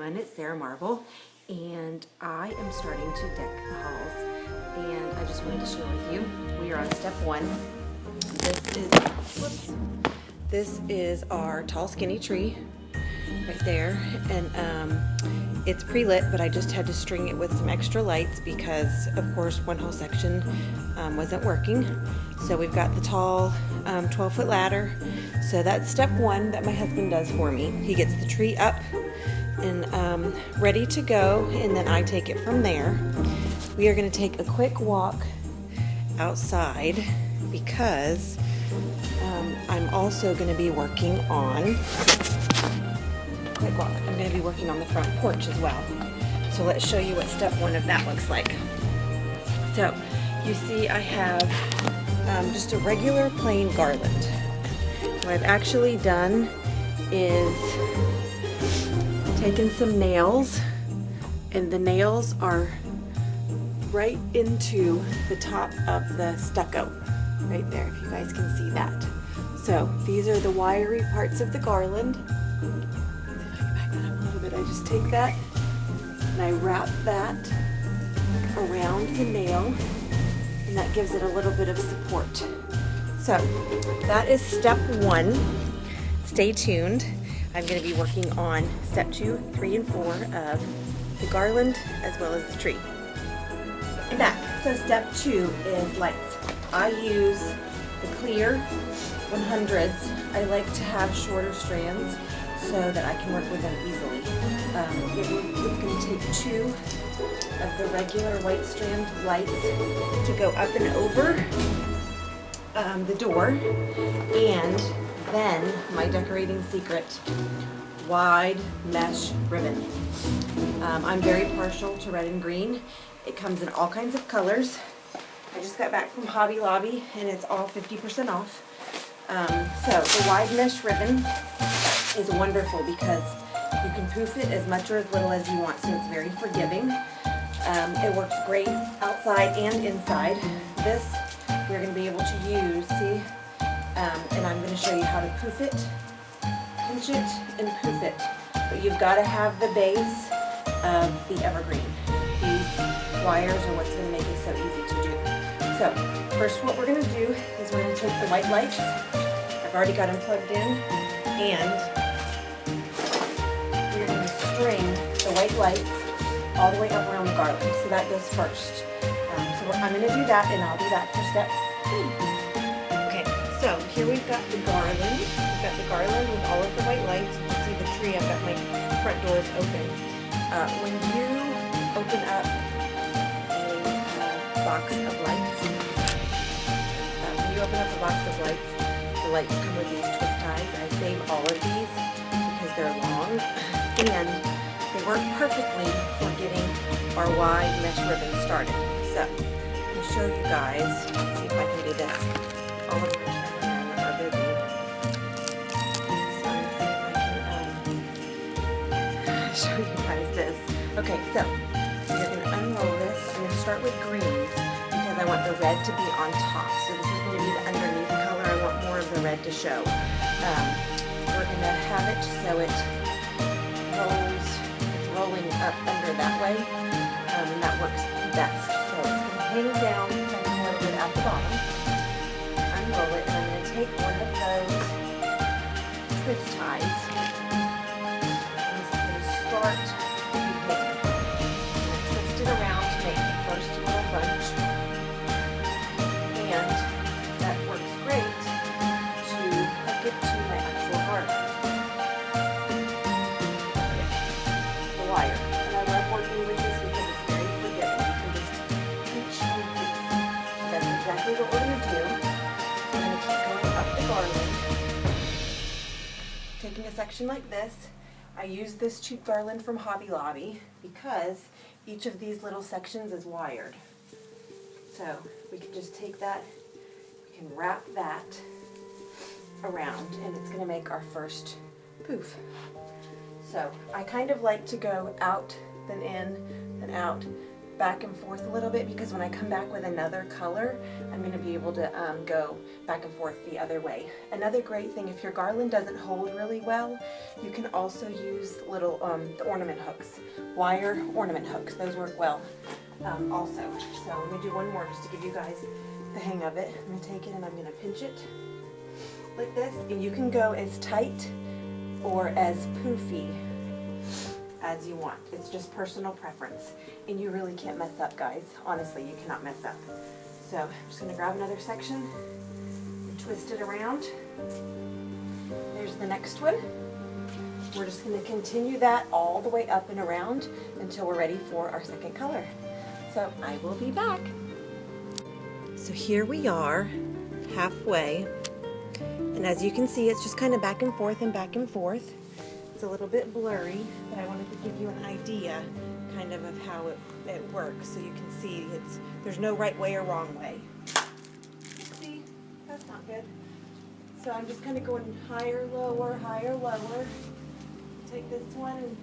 everyone, it's Sarah Marble, and I am starting to deck the halls, and I just wanted to share with you. We are on step one. This is our tall skinny tree right there, and it's pre-lit, but I just had to string it with some extra lights because of course one whole section wasn't working. So we've got the tall 12-foot ladder. So that's step one that my husband does for me. He gets the tree up and ready to go, and then I take it from there. We are going to take a quick walk outside because I'm also going to be working on I'm going to be working on the front porch as well. So let's show you what step one of that looks like. So you see I have just a regular plain garland. What I've actually done is taken some nails, and the nails are right into the top of the stucco right there, if you guys can see that. So these are the wiry parts of the garland. I just take that and I wrap that around the nail, and that gives it a little bit of support. So that is step one. Stay tuned. I'm going to be working on step 2, 3, and 4 of the garland as well as the tree. And back. So step 2 is lights. I use the clear 100s. I like to have shorter strands so that I can work with them easily. It's going to take 2 of the regular white strand lights to go up and over the door, and then my decorating secret, wide mesh ribbon. I'm very partial to red and green. It comes in all kinds of colors. I just got back from Hobby Lobby and it's all 50% off. So the wide mesh ribbon is wonderful because you can poof it as much or as little as you want, so it's very forgiving. It works great outside and inside. This we're going to be able to use, see, and I'm going to show you how to poof it, pinch it, and poof it. But you've got to have the base of the evergreen. These wires are what's going to make it so easy to do. So first what we're going to do is we're going to take the white lights. I've already got them plugged in, and we're going to string the white lights all the way up around the garland. So that goes first. I'm going to do that, and I'll do that for step 2. Okay, so here we've got the garland. We've got the garland with all of the white lights. You can see the tree. I've got my front doors open. When you open up a box of lights, the lights come with these twist ties. I save all of these because they're long, and they work perfectly for getting our wide mesh ribbon started. So let me show you guys. Let's see if I can do this. All of the cameramen are busy. So let me see if I can show you guys this. Okay, so you're going to unroll this. I'm going to start with green because I want the red to be on top. So this is going to be the underneath color. I want more of the red to show. We're going to have it so it rolls. It's rolling up under that way, and that works best. So it's going to hang down kind of a little bit at the bottom. Unroll it, and I'm going to take one of those twist ties, and this is going to start the beginning. I'm going to twist it around to make the first little bunch, and that works great to hook it to my actual garland. The wire. And I love working with this because it's very forgiving. You can just pinch and poof. That's exactly what we're going to do. I'm going to keep going up the garland. Taking a section like this, I use this cheap garland from Hobby Lobby because each of these little sections is wired. So we can just take that, we can wrap that around, and it's going to make our first poof. So I kind of like to go out, then in, then out, back and forth a little bit, because when I come back with another color, I'm going to be able to go back and forth the other way. Another great thing, if your garland doesn't hold really well, you can also use little the ornament hooks, wire ornament hooks. Those work well also. So let me do one more just to give you guys the hang of it. I'm going to take it and I'm going to pinch it like this, and you can go as tight or as poofy as you want. It's just personal preference, and you really can't mess up, guys. Honestly, you cannot mess up. So I'm just going to grab another section and twist it around. There's the next one. We're just going to continue that all the way up and around until we're ready for our second color. So I will be back. So here we are, halfway. And as you can see, it's just kind of back and forth and back and forth. It's a little bit blurry, but I wanted to give you an idea kind of how it works, so you can see there's no right way or wrong way. See, that's not good. So I'm just kind of going higher, lower, higher, lower. Take this one and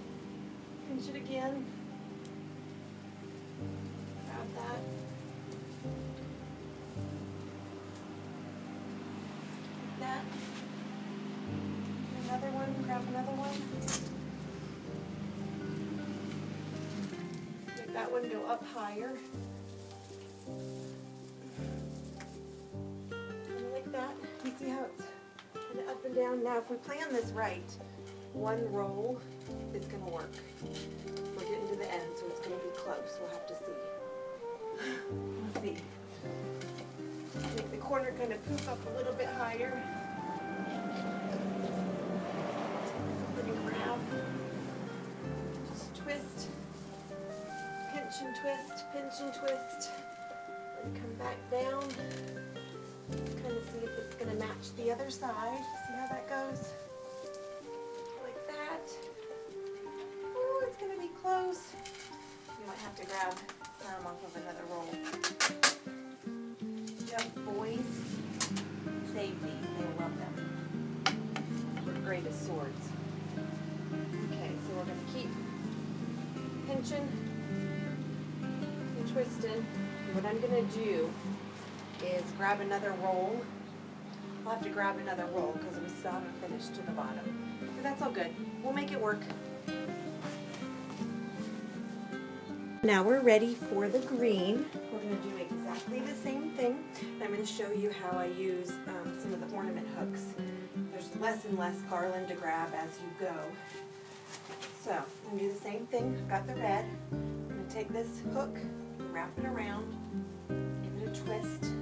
pinch it again. Grab that. Like that. Another one, grab another one. Make that one go up higher. And like that. You see how it's kind of up and down? Now if we plan this right, one roll is going to work. We're getting to the end, so it's going to be close. We'll have to see. Let's see. Make the corner kind of poof up a little bit higher. Just twist, pinch and twist, pinch and twist. And come back down. Kind of see if it's going to match the other side. See how that goes? Like that. Oh, it's going to be close. You might have to grab some off of another roll. Young boys, save these. They love them. They're great as swords. Okay, so we're going to keep pinching and twisting. What I'm going to do is grab another roll. I'll have to grab another roll because we still haven't finished to the bottom. But that's all good. We'll make it work. Now we're ready for the green. We're going to do exactly the same thing. I'm going to show you how I use some of the ornament hooks. There's less and less garland to grab as you go. So I'm going to do the same thing. I've got the red. I'm going to take this hook, wrap it around, give it a twist.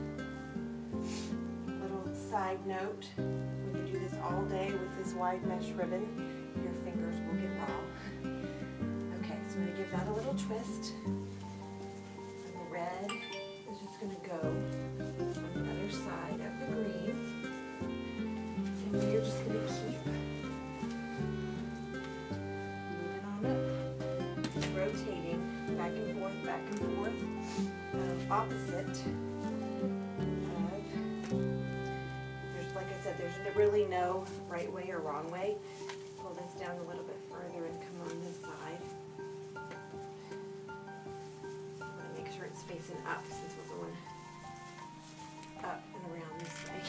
Little side note, when you do this all day with this wide mesh ribbon, your fingers will get raw. Okay, so I'm going to give that a little twist. And the red is just going to go on the other side of the green. And you're just going to keep moving on up, rotating back and forth, opposite of, like I said, there's really no right way or wrong way. Pull this down a little bit further and come on this side. I want to make sure it's facing up since we're going up and around this way.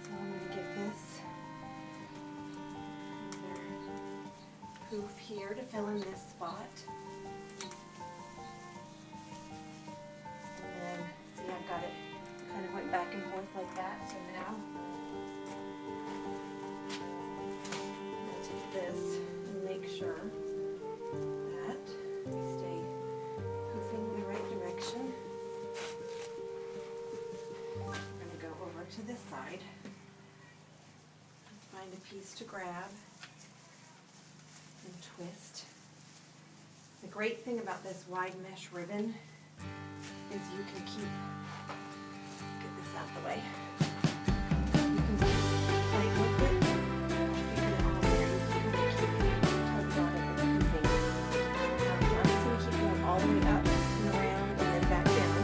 So I'm going to give this another poof here to fill in this spot. And then, see, I've got it kind of went back and forth like that. So now I'm going to take this and make sure that we stay poofing the right direction. We're going to go over to this side and find a piece to grab and twist. The great thing about this wide mesh ribbon is you can get this out of the way. You can play with it. You can also keep tugs on it and everything. So I'm just going to keep going all the way up and around and then back down.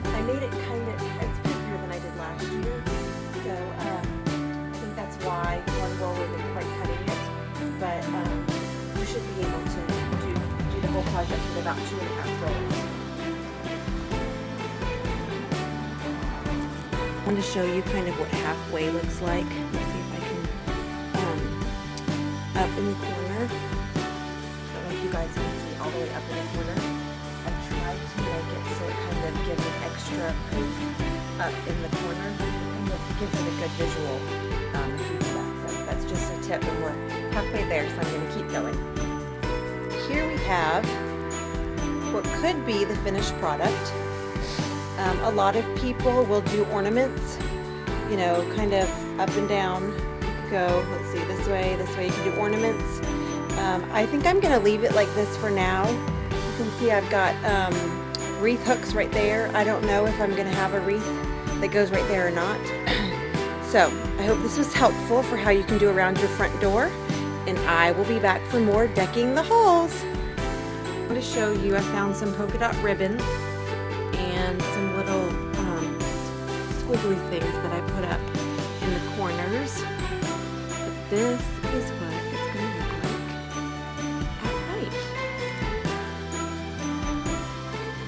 I made it it's bigger than I did last year. So I think that's why one roll isn't quite cutting it. But you should be able to do the whole project with about 2.5 rolls. I want to show you kind of what halfway looks like. Let's see if I can, up in the corner. I don't know if you guys can see all the way up in the corner. I tried to make it so it kind of gives an extra poof up in the corner. And it gives it a good visual if you do that. So that's just a tip, and we're halfway there, so I'm going to keep going. Here we have what could be the finished product. A lot of people will do ornaments, you know, kind of up and down. You could go, let's see, this way, you can do ornaments. I think I'm going to leave it like this for now. You can see I've got wreath hooks right there. I don't know if I'm going to have a wreath that goes right there or not. So I hope this was helpful for how you can do around your front door, and I will be back for more decking the halls. I'm going to show you, I found some polka dot ribbon and some little squiggly things that I put up in the corners. But this is what